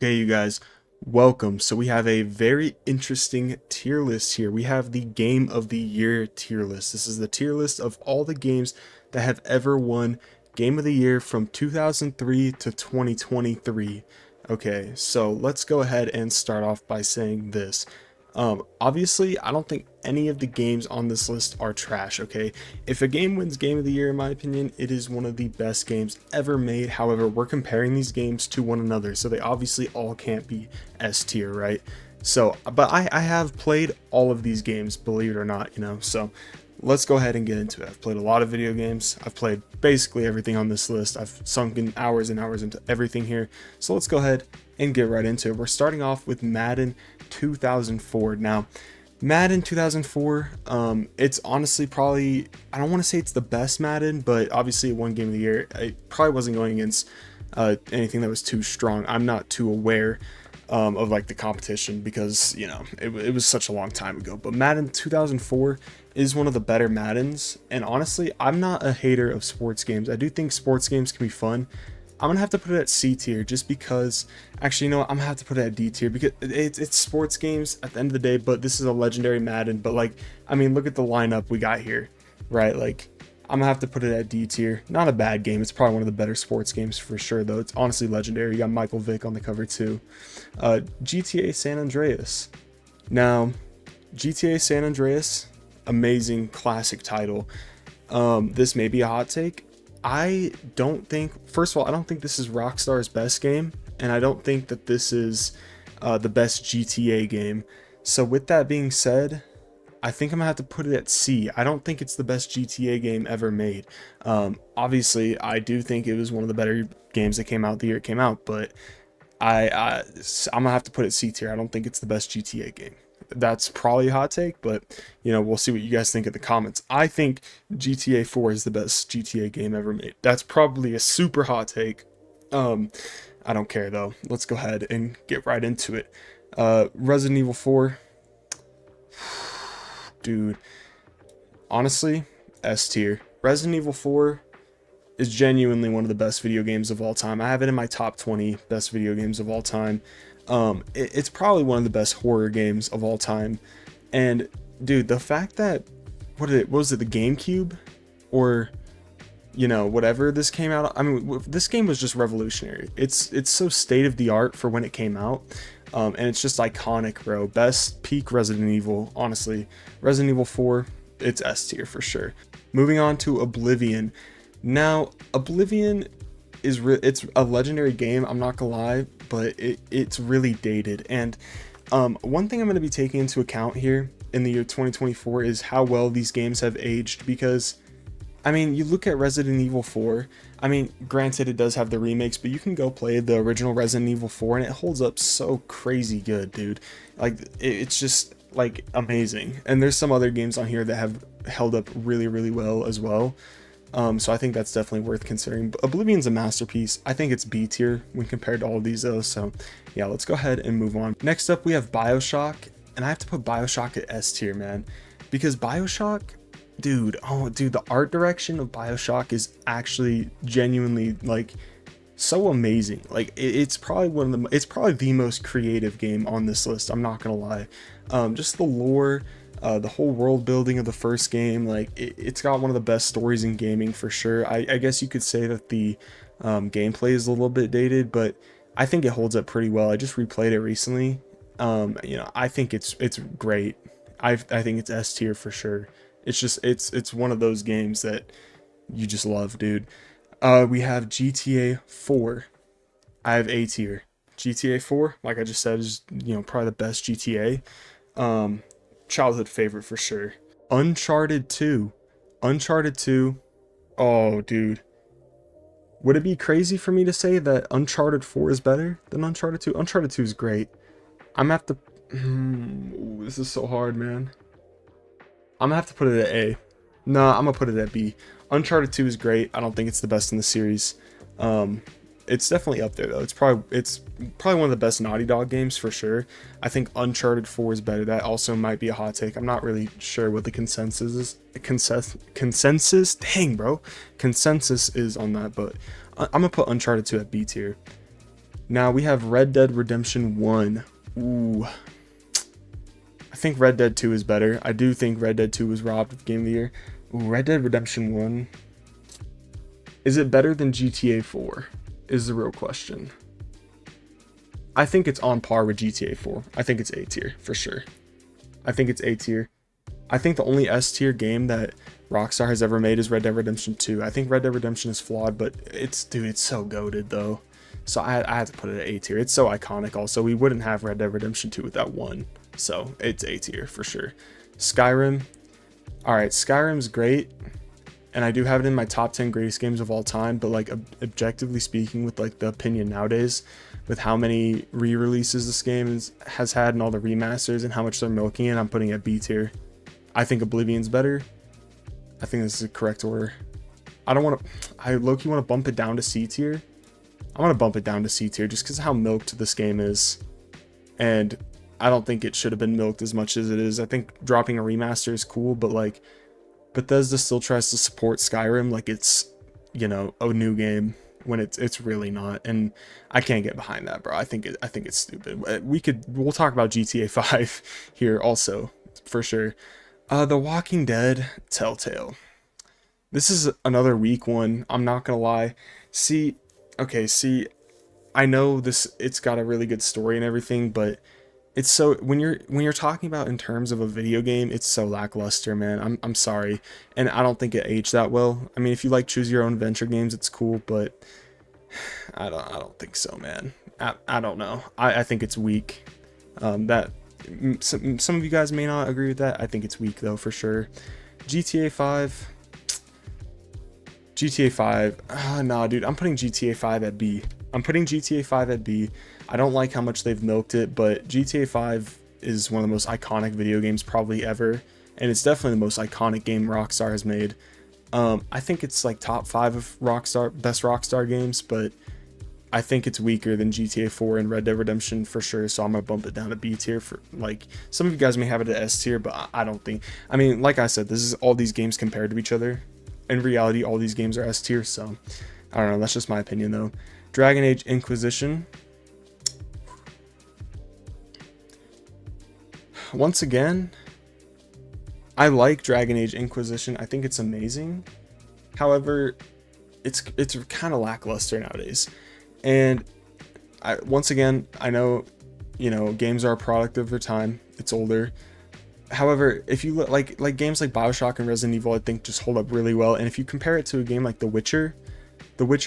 Okay, you guys, welcome. So we have a very interesting tier list here. We have the Game of the Year tier list. This is the tier list of all the games that have ever won Game of the Year from 2003 to 2023. Okay, so let's go ahead and start off by saying this. Obviously, I don't think any of the games on this list are trash, okay? If a game wins Game of the Year, in my opinion, it is one of the best games ever made. However, we're comparing these games to one another, so they obviously all can't be S tier, right? So, but I have played all of these games, believe it or not, so let's go ahead and get into it. I've played a lot of video games. I've played basically everything on this list. I've sunk in hours and hours into everything here. So let's go ahead and get right into it. We're starting off with Madden 2004. Now, Madden 2004, it's honestly probably, I don't want to say it's the best Madden, but obviously it won Game of the Year. It probably wasn't going against anything that was too strong. I'm not too aware of like the competition because it was such a long time ago. But Madden 2004 is one of the better Maddens, and honestly, I'm not a hater of sports games. I do think sports games can be fun. I'm gonna have to put it at C tier just because, actually, I'm gonna have to put it at D tier because it's sports games at the end of the day, but this is a legendary Madden. But like, I mean, look at the lineup we got here, right? Like, I'm gonna have to put it at D tier. Not a bad game. It's probably one of the better sports games for sure, though. It's honestly legendary. You got Michael Vick on the cover too. GTA San Andreas. Now, GTA San Andreas, amazing classic title. This may be a hot take. I don't think, first of all, I don't think this is Rockstar's best game, and I don't think that this is the best GTA game. So with that being said, I think I'm gonna have to put it at C. I don't think it's the best GTA game ever made. Obviously, I do think it was one of the better games that came out the year it came out, but I'm gonna have to put it C tier. I don't think it's the best GTA game. That's probably a hot take, but we'll see what you guys think in the comments. I think GTA 4 is the best GTA game ever made. That's probably a super hot take. I don't care though. Let's go ahead and get right into it. Resident Evil 4, dude. Honestly, S tier. Resident Evil 4 is genuinely one of the best video games of all time. I have it in my top 20 best video games of all time. It's probably one of the best horror games of all time. And dude, the fact that what was it, the GameCube, or whatever this came out, I mean, this game was just revolutionary. It's so state of the art for when it came out. And it's just iconic, bro. Best peak Resident Evil, honestly. Resident Evil 4, it's S tier for sure. Moving on to Oblivion. Now, Oblivion it's a legendary game, I'm not gonna lie, but it's really dated. And one thing I'm going to be taking into account here in the year 2024 is how well these games have aged, because I mean, you look at Resident Evil 4, I mean, granted it does have the remakes, but you can go play the original Resident Evil 4 and it holds up so crazy good, dude. Like, it's just like amazing. And there's some other games on here that have held up really, really well as well. So I think that's definitely worth considering. But Oblivion's a masterpiece. I think it's B tier when compared to all of these though. So yeah, let's go ahead and move on. Next up, we have BioShock, and I have to put BioShock at S tier, man, because BioShock, dude, the art direction of BioShock is actually genuinely like so amazing. Like it's probably it's probably the most creative game on this list. I'm not gonna lie. Just the lore. The whole world building of the first game, like it's got one of the best stories in gaming for sure. I guess you could say that the gameplay is a little bit dated, but I think it holds up pretty well. I just replayed it recently. I think it's great. I think it's S tier for sure. It's just it's one of those games that you just love, dude. We have GTA 4. I have A tier. GTA 4, like I just said, is probably the best GTA. Childhood favorite for sure. Uncharted 2. Oh, dude. Would it be crazy for me to say that Uncharted 4 is better than Uncharted 2? Uncharted 2 is great. I'm gonna have to... Ooh, this is so hard, man. I'm gonna have to put it at A. No, I'm gonna put it at B. Uncharted 2 is great. I don't think it's the best in the series. It's definitely up there though. It's probably one of the best Naughty Dog games for sure. I think Uncharted 4 is better. That also might be a hot take. I'm not really sure what the consensus is. Dang, bro. Consensus is on that, but I'm gonna put Uncharted 2 at B tier. Now we have Red Dead Redemption 1. Ooh. I think Red Dead 2 is better. I do think Red Dead 2 was robbed of Game of the Year. Ooh, Red Dead Redemption 1. Is it better than GTA 4? Is the real question. I think it's on par with GTA 4. I think it's A tier for sure. I think it's A tier. I think the only S tier game that Rockstar has ever made is Red Dead Redemption 2. I think Red Dead Redemption is flawed, but it's so goated though. So I had to put it at A tier. It's so iconic also. We wouldn't have Red Dead Redemption 2 without 1. So it's A tier for sure. Skyrim. Alright, Skyrim's great. And I do have it in my top 10 greatest games of all time. But like objectively speaking, with like the opinion nowadays, with how many re-releases this game has had and all the remasters and how much they're milking it, I'm putting it at B tier. I think Oblivion's better. I think this is the correct order. I low-key want to bump it down to C tier. I want to bump it down to C tier just because of how milked this game is. And I don't think it should have been milked as much as it is. I think dropping a remaster is cool, but like Bethesda still tries to support Skyrim like it's, you know, a new game when it's really not. And I can't get behind that, bro. I think it's stupid. We'll talk about GTA 5 here also for sure. The Walking Dead Telltale. This is another weak one. I'm not gonna lie. I know it's got a really good story and everything, but it's so when you're talking about in terms of a video game, it's so lackluster, man. I'm sorry, and I don't think it aged that well. I mean, if you like choose your own adventure games, it's cool, but I don't think so, man. I don't know. I think it's weak. That some of you guys may not agree with that. I think it's weak though for sure. GTA 5. GTA 5. Nah, dude. I'm putting GTA 5 at B. I'm putting GTA 5 at B. I don't like how much they've milked it, but GTA 5 is one of the most iconic video games probably ever, and it's definitely the most iconic game Rockstar has made. I think it's like top 5 of best Rockstar games, but I think it's weaker than GTA 4 and Red Dead Redemption for sure, so I'm gonna bump it down to B tier. For like, some of you guys may have it at S tier, but I don't think. I mean, like I said, this is all these games compared to each other. In reality, all these games are S tier, so I don't know. That's just my opinion though. Dragon Age Inquisition. Once again, I like Dragon Age Inquisition. I think it's amazing. However, it's kind of lackluster nowadays. And once again, I know, you know, games are a product of their time. It's older. However, if you look like games like BioShock and Resident Evil, I think just hold up really well. And if you compare it to a game like The Witcher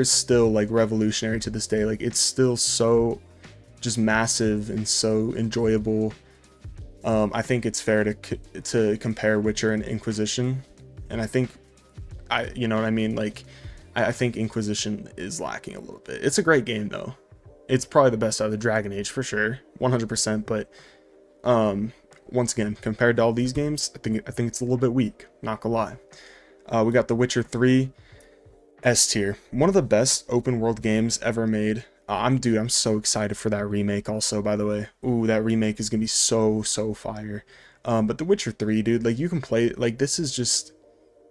is still like revolutionary to this day. Like, it's still so just massive and so enjoyable. I think it's fair to compare Witcher and Inquisition, and I think you know what I mean. Like, I think Inquisition is lacking a little bit. It's a great game though. It's probably the best out of the Dragon Age for sure, 100%. But once again, compared to all these games, I think it's a little bit weak. Not gonna lie. We got The Witcher 3, S tier. One of the best open world games ever made. I'm so excited for that remake also, by the way. Ooh, that remake is gonna be so fire. But The Witcher 3, dude, like, you can play, like, this is just,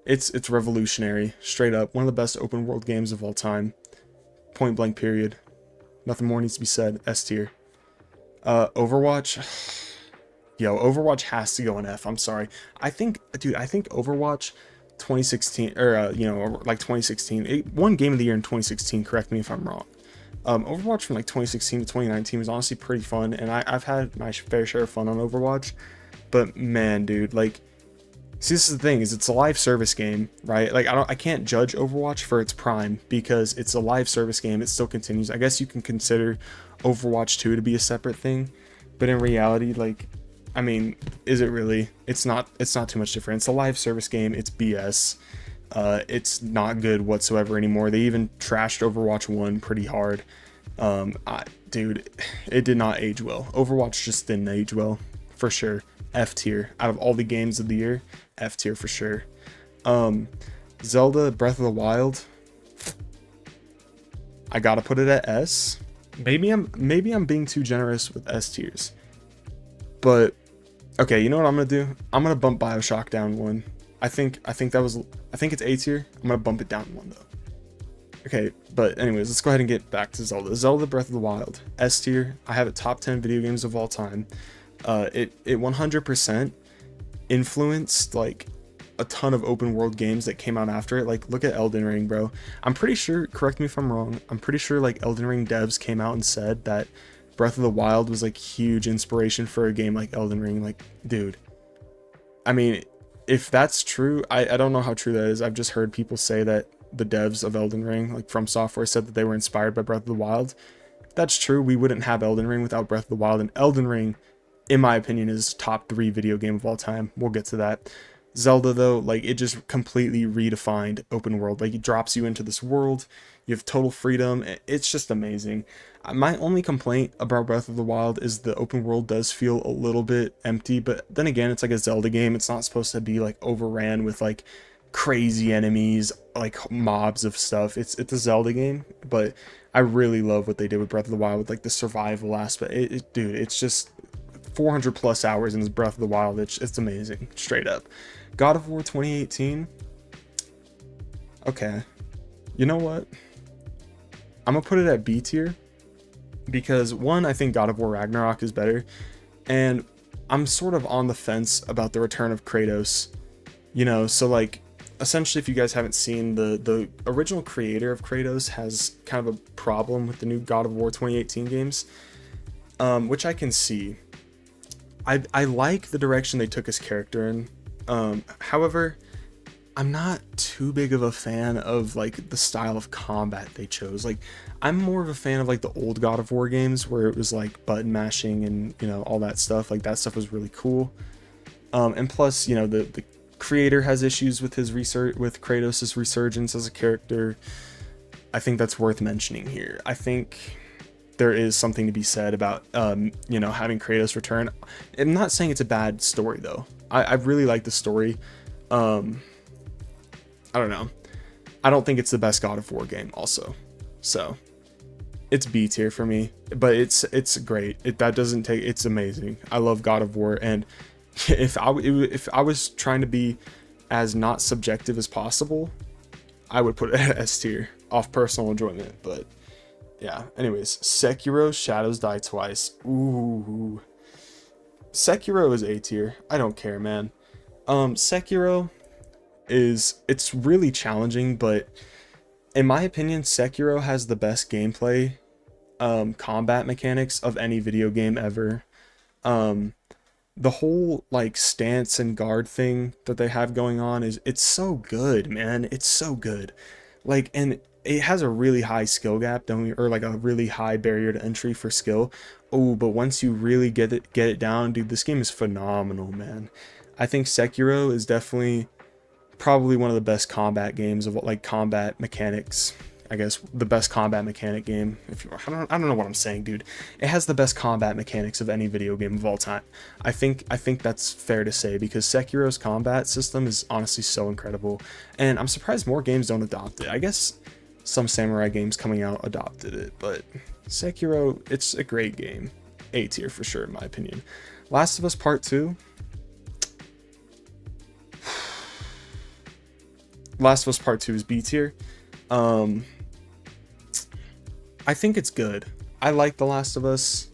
it's revolutionary, straight up. One of the best open world games of all time. Point blank period. Nothing more needs to be said. S tier. Overwatch. Yo, Overwatch has to go in F. I'm sorry. I think Overwatch 2016, or you know, like 2016, it won Game of the Year in 2016. Correct me if I'm wrong. Overwatch from like 2016 to 2019 was honestly pretty fun, and I've had my fair share of fun on Overwatch. But man, dude, like, see, this is the thing, is it's a live service game, right? Like, I can't judge Overwatch for its prime because it's a live service game. It still continues. I guess you can consider Overwatch 2 to be a separate thing, but in reality, like, I mean, is it really? It's not too much different. It's a live service game. It's BS. It's not good whatsoever anymore. They even trashed Overwatch 1 pretty hard. Dude, it did not age well. Overwatch just didn't age well, for sure. F tier. Out of all the games of the year, F tier for sure. Zelda Breath of the Wild, I gotta put it at S. Maybe I'm being too generous with S tiers. But okay, you know what I'm gonna do? I'm gonna bump BioShock down one. I think it's A tier. I'm gonna bump it down one though. Okay, but anyways, let's go ahead and get back to Zelda. Zelda Breath of the Wild, S tier. I have it top 10 video games of all time. It 100% influenced like a ton of open world games that came out after it. Like, look at Elden Ring, bro. I'm pretty sure, correct me if I'm wrong, I'm pretty sure like Elden Ring devs came out and said that Breath of the Wild was like huge inspiration for a game like Elden Ring. Like, dude, I mean, if that's true, I don't know how true that is. I've just heard people say that the devs of Elden Ring, like From Software, said that they were inspired by Breath of the Wild. If that's true, we wouldn't have Elden Ring without Breath of the Wild. And Elden Ring, in my opinion, is top 3 video game of all time. We'll get to that. Zelda, though, like, it just completely redefined open world. Like, it drops you into this world. You have total freedom. It's just amazing. My only complaint about Breath of the Wild is the open world does feel a little bit empty, but then again, it's like a Zelda game. It's not supposed to be like overran with like crazy enemies, like mobs of stuff. It's a Zelda game, but I really love what they did with Breath of the Wild with like the survival aspect. Dude, it's just 400 plus hours in this Breath of the Wild. It's amazing, straight up. God of War 2018. Okay, you know what? I'm gonna put it at B tier because one, I think God of War Ragnarok is better, and I'm sort of on the fence about the return of Kratos. You know, so like essentially, if you guys haven't seen, the original creator of Kratos has kind of a problem with the new God of War 2018 games, which I can see. I like the direction they took his character in. However, I'm not too big of a fan of like the style of combat they chose. Like, I'm more of a fan of like the old God of War games where it was like button mashing and, you know, all that stuff. Like, that stuff was really cool. And plus, you know, the creator has issues with his with Kratos' resurgence as a character. I think that's worth mentioning here. I think there is something to be said about you know, having Kratos return. I'm not saying it's a bad story though. I really like the story. I don't know. I don't think it's the best God of War game also. So it's B tier for me, but it's great. That doesn't take, it's amazing. I love God of War, and if I was trying to be as not subjective as possible, I would put it at S tier off personal enjoyment. But yeah, anyways, Sekiro Shadows Die Twice. Ooh, Sekiro is A tier. I don't care, man. Sekiro it's really challenging, but in my opinion, Sekiro has the best gameplay combat mechanics of any video game ever. The whole like stance and guard thing that they have going on it's so good, man. It's so good. Like, and it has a really high skill gap, or like a really high barrier to entry for skill. Oh, but once you really get it down, dude, this game is phenomenal, man. I think Sekiro is definitely probably one of the best combat games of like combat mechanics. I guess the best combat mechanic game. I don't know what I'm saying, dude. It has the best combat mechanics of any video game of all time. I think that's fair to say, because Sekiro's combat system is honestly so incredible, and I'm surprised more games don't adopt it. I guess some samurai games coming out adopted it, but Sekiro, it's a great game. A tier for sure, in my opinion. Last of Us Part 2. Last of Us Part 2 is B tier. I think it's good. I like The Last of Us.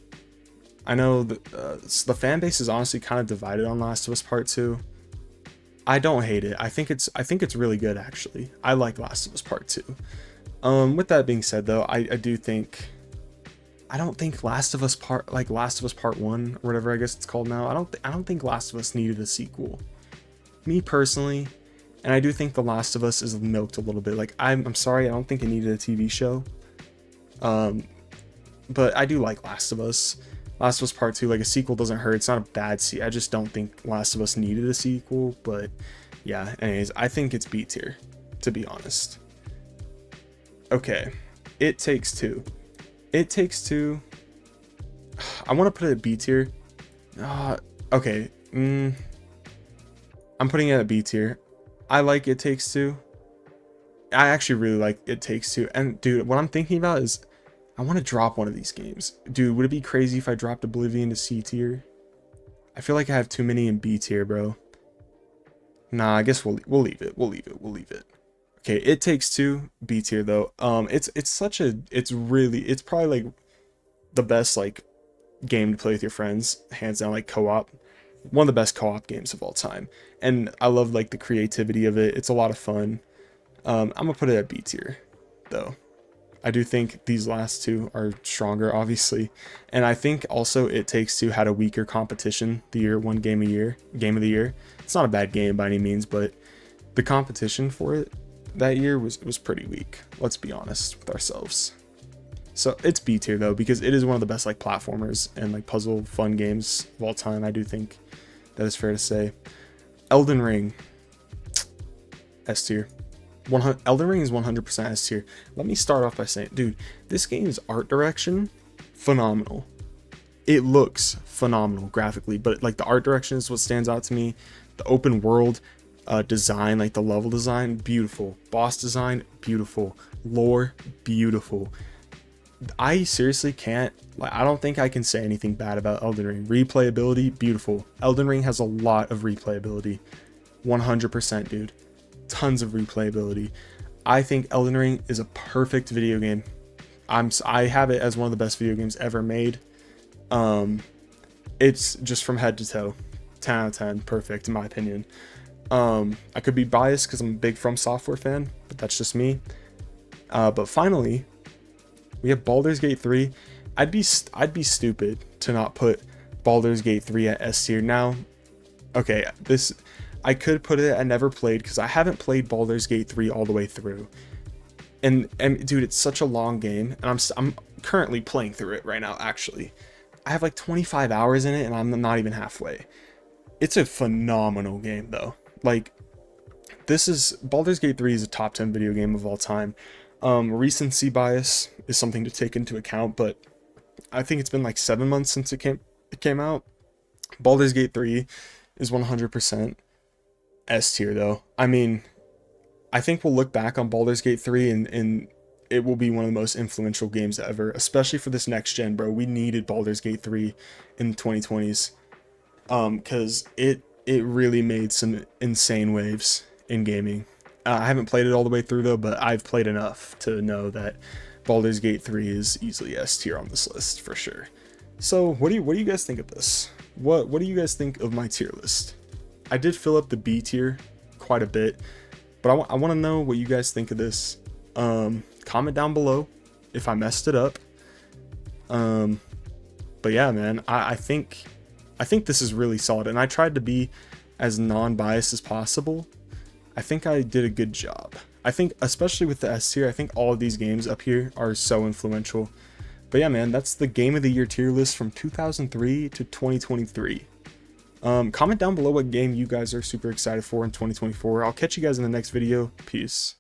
I know the fan base is honestly kind of divided on Last of Us Part 2. I don't hate it. I think it's really good, actually. I like Last of Us Part 2. With that being said, though, I don't think Last of Us Part 1 or whatever I guess it's called now. I don't think Last of Us needed a sequel. Me personally, and I do think The Last of Us is milked a little bit. Like, I'm sorry, I don't think it needed a TV show. But I do like Last of Us. Last of Us Part 2, like, a sequel doesn't hurt. It's not a bad sequel. I just don't think Last of Us needed a sequel. But yeah, anyways, I think it's B tier, to be honest. Okay, It Takes Two. It Takes Two. I want to put it at B tier. Okay. I'm putting it at B tier. I like It Takes Two. I actually really like It Takes Two. And dude, what I'm thinking about is I want to drop one of these games. Dude, would it be crazy if I dropped Oblivion to C tier? I feel like I have too many in B tier, bro. Nah, I guess we'll leave it. We'll leave it. Okay, It Takes Two, B tier though. It's probably like the best like game to play with your friends, hands down. Like co-op, one of the best co-op games of all time, and I love like the creativity of it. It's a lot of fun. I'm gonna put it at B tier though. I do think these last two are stronger, obviously, and I think also It Takes Two had a weaker competition the year one game of the year. It's not a bad game by any means, but the competition for it that year was pretty weak. Let's be honest with ourselves. So it's B tier though, because it is one of the best like platformers and like puzzle fun games of all time. I do think that is fair to say. Elden Ring, S tier. Elden Ring is 100% S tier. Let me start off by saying, dude, this game's art direction, phenomenal. It looks phenomenal graphically, but like the art direction is what stands out to me. The open world design, like the level design, beautiful. Boss design, beautiful. Lore, beautiful. I seriously can't, like, I don't think I can say anything bad about Elden Ring. Replayability, beautiful. Elden Ring has a lot of replayability. 100%, dude. Tons of replayability. I think Elden Ring is a perfect video game. I have it as one of the best video games ever made. It's just from head to toe, 10 out of 10, perfect in my opinion. I could be biased because I'm a big From Software fan, but that's just me. But finally, we have Baldur's Gate 3. I'd be stupid to not put Baldur's Gate 3 at S tier. Now, okay, I could put it at never played because I haven't played Baldur's Gate 3 all the way through. And dude, it's such a long game, and I'm currently playing through it right now. Actually, I have like 25 hours in it, and I'm not even halfway. It's a phenomenal game though. Like, Baldur's Gate 3 is a top 10 video game of all time. Recency bias is something to take into account, but I think it's been like 7 months since it came out. Baldur's Gate 3 is 100% S tier though. I mean, I think we'll look back on Baldur's Gate 3 and it will be one of the most influential games ever, especially for this next gen, bro. We needed Baldur's Gate 3 in the 2020s. Cause it really made some insane waves in gaming. I haven't played it all the way through though, but I've played enough to know that Baldur's Gate 3 is easily S tier on this list for sure. So what do you guys think of this? What do you guys think of my tier list? I did fill up the B tier quite a bit, but I want to know what you guys think of this. Comment down below if I messed it up. But yeah, man, I think this is really solid, and I tried to be as non-biased as possible. I think I did a good job. I think, especially with the S tier, I think all of these games up here are so influential. But yeah, man, that's the Game of the Year tier list from 2003 to 2023. Comment down below what game you guys are super excited for in 2024. I'll catch you guys in the next video. Peace.